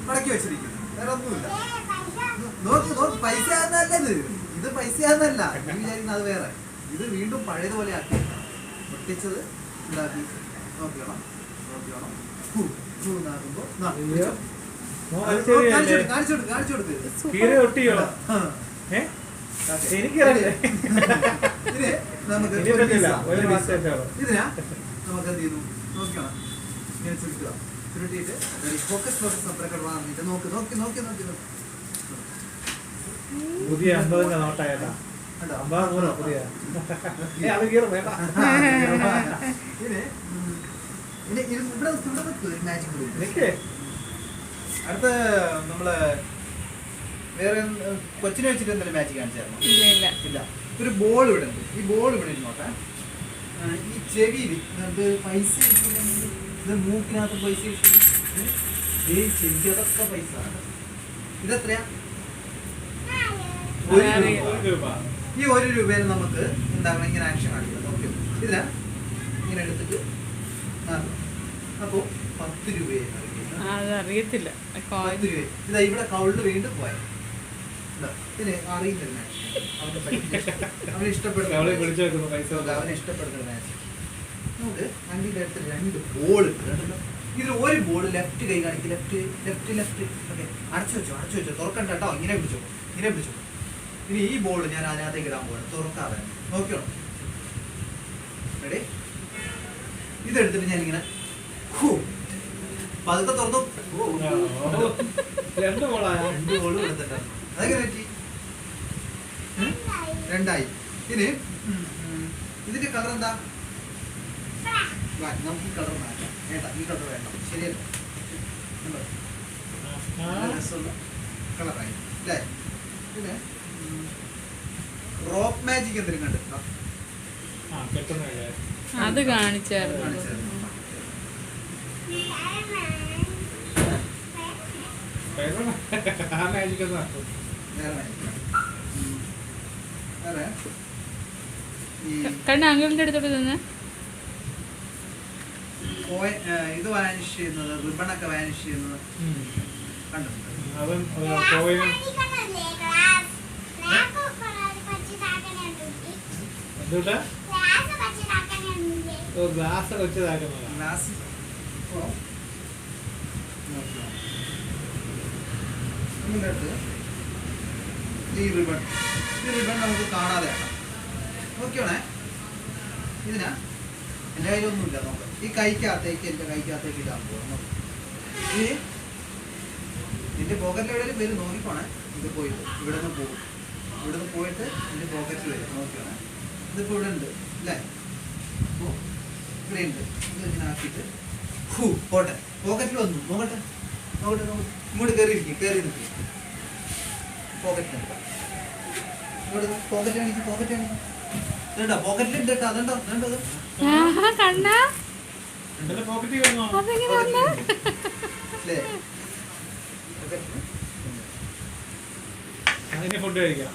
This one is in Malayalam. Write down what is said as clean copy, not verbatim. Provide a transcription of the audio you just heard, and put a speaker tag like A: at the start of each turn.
A: മടക്കി വെച്ചിരിക്കുന്നു. വേറെ ഒന്നുമില്ല. നോക്ക് നോക്ക്, പൈസ ആകുന്നതല്ല ഇത് പൈസ ആകുന്നതല്ല. നീ വിചാരിക്കുന്ന അത് വേറെ. ഇത് വീണ്ടും പഴയതുപോലെ ആക്കി ഒട്ടിച്ചത് ഇതാക്കി നോക്കിയോണം. കാണിച്ചു കൊടുക്ക്.
B: ഇതിനെ
A: നമുക്ക് എന്ത് ചെയ്യുന്നു നോക്കണം. ഇങ്ങനെ ചുരുട്ടുക. ചുരുട്ടിയിട്ട് ഫോക്കസ് നോക്കിട്ട് നോക്ക് നോക്കി നോക്കി നോക്കി നോക്കി.
B: പുതിയ 50 നോട്ടായതാ. പുതിയ
A: അടുത്ത നമ്മള് വേറെ കൊച്ചിനെ വെച്ചിട്ട് എന്തെങ്കിലും മാജിക് കാണിച്ചായിരുന്നു? ഇല്ല. ഒരു ബോൾ ഇവിടെ ഉണ്ട്. ഈ ബോൾ ഇവിടെ ഇരുന്നോട്ടെ. ഈ ചെവിയിൽ പൈസ ഇത് മൂക്കിനകത്ത് പൈസ ഈ ചെവിക്കതൊക്കെ പൈസ. ഇതെത്രയാ? 1 രൂപ. ഈ 1 രൂപയിൽ നമുക്ക് എന്താണ് ഇങ്ങനെ ആക്ഷൻ കാണിക്കുന്നത്. ഓക്കെ, ഇതിനാ ഇങ്ങനെ എടുത്തിട്ട് അപ്പോ 10 രൂപയായി.
C: അറിയത്തില്ല.
A: 10 രൂപ. ഇതാ ഇവിടെ കൗളിൽ വീണ്ടും പോയി. ഇതിന് അറിയില്ല. അവന് ഇഷ്ടപ്പെടുന്ന മാച്ച്. നമുക്ക് അതിൻ്റെ അടുത്ത് 2 ബോൾ. ഇതിൽ ഒരു ബോൾ ലെഫ്റ്റ് കൈ കാണിക്കും. Left okay. അടച്ചു വെച്ചോ. തുറക്കണ്ട കേട്ടോ. ഇങ്ങനെ പിടിച്ചോ. ഇനി ഈ ബോൾ ഞാൻ അതിനകത്തേക്ക് ഇടാൻ പോകണം. തുറക്കാതെ നോക്കിയോ. റെഡി? ഇതെടുത്തിട്ട് ഞാനിങ്ങനെ പതുക്കെ തുറന്നു.
B: 2
A: ബോൾ എടുത്തിട്ട് അതെങ്ങനെ പറ്റി? 2ആയി. ഇനി ഇതിന്റെ കളർ എന്താ? നമുക്ക് ഈ കളർ മാറ്റാം. വേണ്ട, ഈ കളർ വേണ്ട. ശരിയല്ല, കളറായി അല്ലേ? പിന്നെ റോപ്പ് മാജിക് എന്തെങ്കിലും കണ്ടിട്ടുണ്ടോ?
C: അത് കാണിച്ചായിരുന്നു. അങ്കിളിന്റെ അടുത്തോട്ട് തന്നെ
A: ഇത് വാനിഷ് ചെയ്യുന്നത്, റിബണൊക്കെ വാനിഷ് ചെയ്യുന്നത് കണ്ടിട്ടുണ്ട്.
B: ഗ്ലാസ് വെച്ചതാക്കുന്നത്.
A: ഗ്ലാസ് ഈ റിബൺ നമുക്ക് കാണാതെ നോക്കിയോണേ. ഇതിനാ എൻ്റെ കയ്യിലൊന്നുമില്ല. നോക്കാം. ഈ കൈക്കകത്തേക്ക് എൻ്റെ കൈക്കകത്തേക്ക് ഇടാൻ പോകാം. ഈ നിന്റെ പോക്കറ്റിൽ എവിടെയും വരും. നോക്കിക്കോണേ. ഇത് പോയിട്ട് ഇവിടെ നിന്ന് പോകും. ഇവിടെ നിന്ന് പോയിട്ട് എൻ്റെ പോക്കറ്റിൽ വരും. നോക്കിയോണേ. ഇതിപ്പോൾ ഇവിടെ ഉണ്ട് അല്ലേ? ഓ, ഇവിടെ ഉണ്ട്. ഇത് ഇങ്ങനെ ആക്കിയിട്ട് പോട്ടെ. പോക്കറ്റിൽ വന്നു. നോക്കട്ടെ. ഇങ്ങോട്ട് കയറി നിൽക്കും. പോക്കറ്റ് ഇങ്ങോട്ട് പോക്കറ്റ് കാണിക്കും. ഇതുണ്ടോ? പോക്കറ്റിലുണ്ട് കേട്ടോ. അതുണ്ടോ?
B: ഫുഡ് കഴിക്കാം.